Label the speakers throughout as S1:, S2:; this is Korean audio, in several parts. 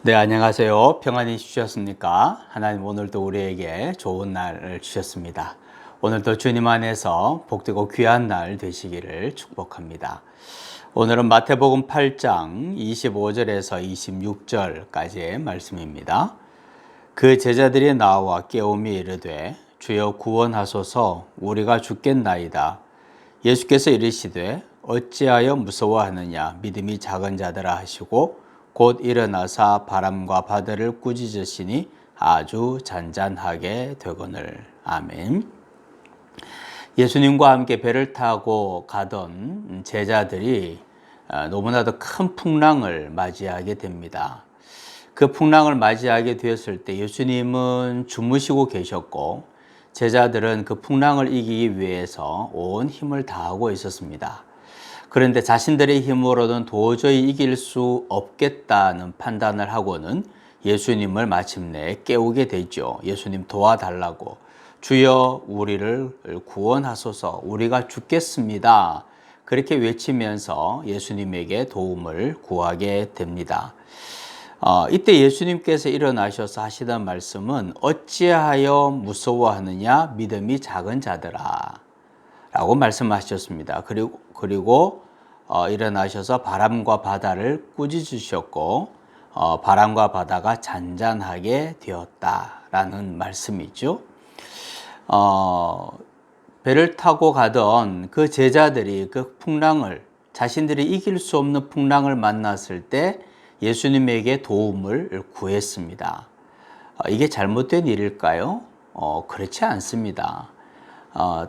S1: 네, 안녕하세요. 평안히 주셨습니까? 하나님 오늘도 우리에게 좋은 날을 주셨습니다. 오늘도 주님 안에서 복되고 귀한 날 되시기를 축복합니다. 오늘은 마태복음 8장 25절에서 26절까지의 말씀입니다. 그 제자들이 나와 깨우미 이르되 주여 구원하소서 우리가 죽겠나이다. 예수께서 이르시되 어찌하여 무서워하느냐 믿음이 작은 자들아 하시고 곧 일어나사 바람과 바다를 꾸짖으시니 아주 잔잔하게 되거늘. 아멘. 예수님과 함께 배를 타고 가던 제자들이 너무나도 큰 풍랑을 맞이하게 됩니다. 그 풍랑을 맞이하게 되었을 때 예수님은 주무시고 계셨고 제자들은 그 풍랑을 이기기 위해서 온 힘을 다하고 있었습니다. 그런데 자신들의 힘으로는 도저히 이길 수 없겠다는 판단을 하고는 예수님을 마침내 깨우게 되죠. 예수님 도와달라고. 주여 우리를 구원하소서 우리가 죽겠습니다. 그렇게 외치면서 예수님에게 도움을 구하게 됩니다. 이때 예수님께서 일어나셔서 하시던 말씀은 어찌하여 무서워하느냐 믿음이 작은 자들아 라고 말씀하셨습니다. 그리고 일어나셔서 바람과 바다를 꾸짖으셨고 바람과 바다가 잔잔하게 되었다라는 말씀이죠. 배를 타고 가던 그 제자들이 그 풍랑을 자신들이 이길 수 없는 풍랑을 만났을 때 예수님에게 도움을 구했습니다. 이게 잘못된 일일까요? 그렇지 않습니다.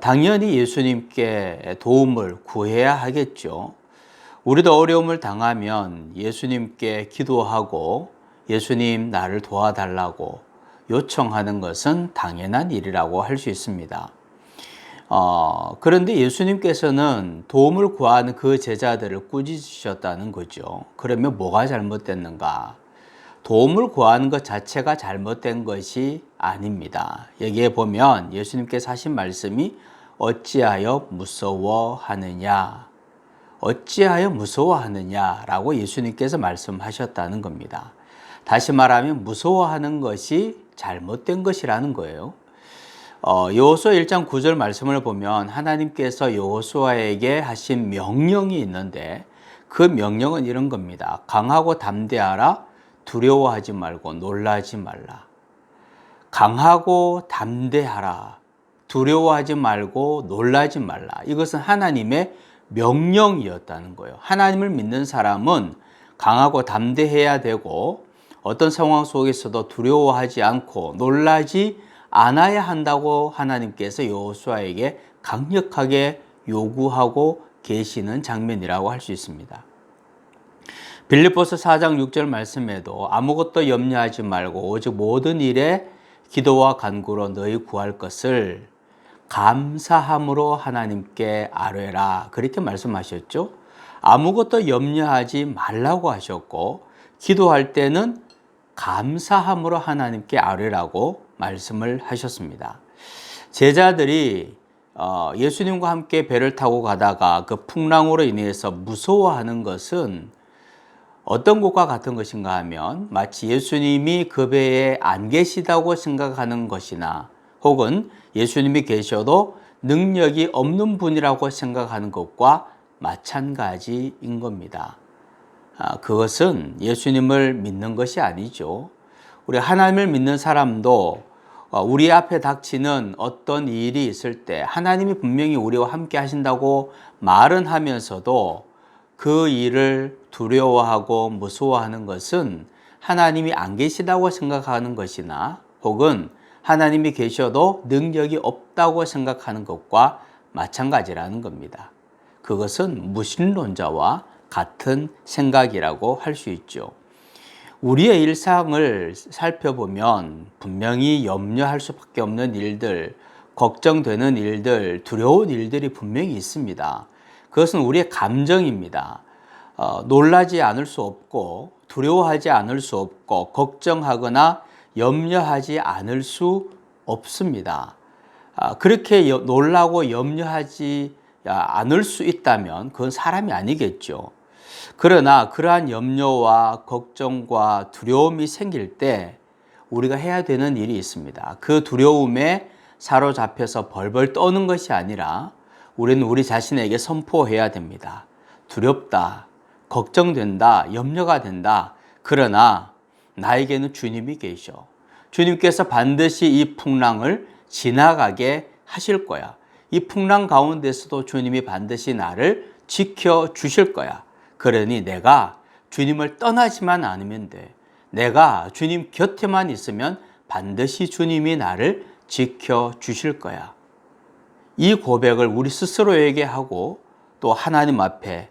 S1: 당연히 예수님께 도움을 구해야 하겠죠. 우리도 어려움을 당하면 예수님께 기도하고 예수님 나를 도와달라고 요청하는 것은 당연한 일이라고 할 수 있습니다. 그런데 예수님께서는 도움을 구하는 그 제자들을 꾸짖으셨다는 거죠. 그러면 뭐가 잘못됐는가? 도움을 구하는 것 자체가 잘못된 것이 아닙니다. 여기에 보면 예수님께서 하신 말씀이 어찌하여 무서워하느냐, 어찌하여 무서워하느냐라고 예수님께서 말씀하셨다는 겁니다. 다시 말하면 무서워하는 것이 잘못된 것이라는 거예요. 여호수아 1장 9절 말씀을 보면 하나님께서 여호수아에게 하신 명령이 있는데 그 명령은 이런 겁니다. 강하고 담대하라. 두려워하지 말고 놀라지 말라. 강하고 담대하라. 두려워하지 말고 놀라지 말라. 이것은 하나님의 명령이었다는 거예요. 하나님을 믿는 사람은 강하고 담대해야 되고 어떤 상황 속에서도 두려워하지 않고 놀라지 않아야 한다고 하나님께서 여호수아에게 강력하게 요구하고 계시는 장면이라고 할 수 있습니다. 빌립보서 4장 6절 말씀에도 아무것도 염려하지 말고 오직 모든 일에 기도와 간구로 너희 구할 것을 감사함으로 하나님께 아뢰라 그렇게 말씀하셨죠. 아무것도 염려하지 말라고 하셨고 기도할 때는 감사함으로 하나님께 아뢰라고 말씀을 하셨습니다. 제자들이 예수님과 함께 배를 타고 가다가 그 풍랑으로 인해서 무서워하는 것은 어떤 것과 같은 것인가 하면 마치 예수님이 그 배에 안 계시다고 생각하는 것이나 혹은 예수님이 계셔도 능력이 없는 분이라고 생각하는 것과 마찬가지인 겁니다. 그것은 예수님을 믿는 것이 아니죠. 우리 하나님을 믿는 사람도 우리 앞에 닥치는 어떤 일이 있을 때 하나님이 분명히 우리와 함께 하신다고 말은 하면서도 그 일을 두려워하고 무서워하는 것은 하나님이 안 계시다고 생각하는 것이나 혹은 하나님이 계셔도 능력이 없다고 생각하는 것과 마찬가지라는 겁니다. 그것은 무신론자와 같은 생각이라고 할 수 있죠. 우리의 일상을 살펴보면 분명히 염려할 수밖에 없는 일들, 걱정되는 일들, 두려운 일들이 분명히 있습니다. 그것은 우리의 감정입니다. 놀라지 않을 수 없고 두려워하지 않을 수 없고 걱정하거나 염려하지 않을 수 없습니다. 그렇게 놀라고 염려하지 않을 수 있다면 그건 사람이 아니겠죠. 그러나 그러한 염려와 걱정과 두려움이 생길 때 우리가 해야 되는 일이 있습니다. 그 두려움에 사로잡혀서 벌벌 떠는 것이 아니라 우리는 우리 자신에게 선포해야 됩니다. 두렵다, 걱정된다, 염려가 된다. 그러나 나에게는 주님이 계셔. 주님께서 반드시 이 풍랑을 지나가게 하실 거야. 이 풍랑 가운데서도 주님이 반드시 나를 지켜주실 거야. 그러니 내가 주님을 떠나지만 않으면 돼. 내가 주님 곁에만 있으면 반드시 주님이 나를 지켜주실 거야. 이 고백을 우리 스스로에게 하고 또 하나님 앞에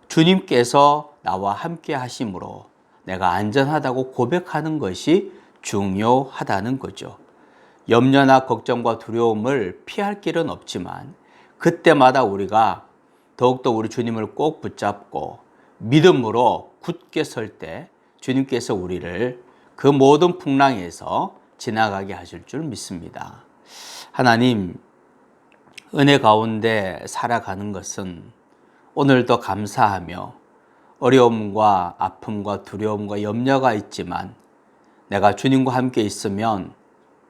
S1: 주님께서 나와 함께 하심으로 내가 안전하다고 고백하는 것이 중요하다는 거죠. 염려나 걱정과 두려움을 피할 길은 없지만 그때마다 우리가 더욱더 우리 주님을 꼭 붙잡고 믿음으로 굳게 설 때 주님께서 우리를 그 모든 풍랑에서 지나가게 하실 줄 믿습니다. 하나님, 은혜 가운데 살아가는 것은 오늘도 감사하며 어려움과 아픔과 두려움과 염려가 있지만 내가 주님과 함께 있으면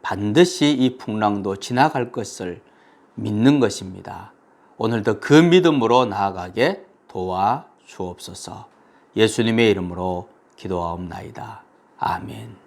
S1: 반드시 이 풍랑도 지나갈 것을 믿는 것입니다. 오늘도 그 믿음으로 나아가게 도와주옵소서. 예수님의 이름으로 기도하옵나이다. 아멘.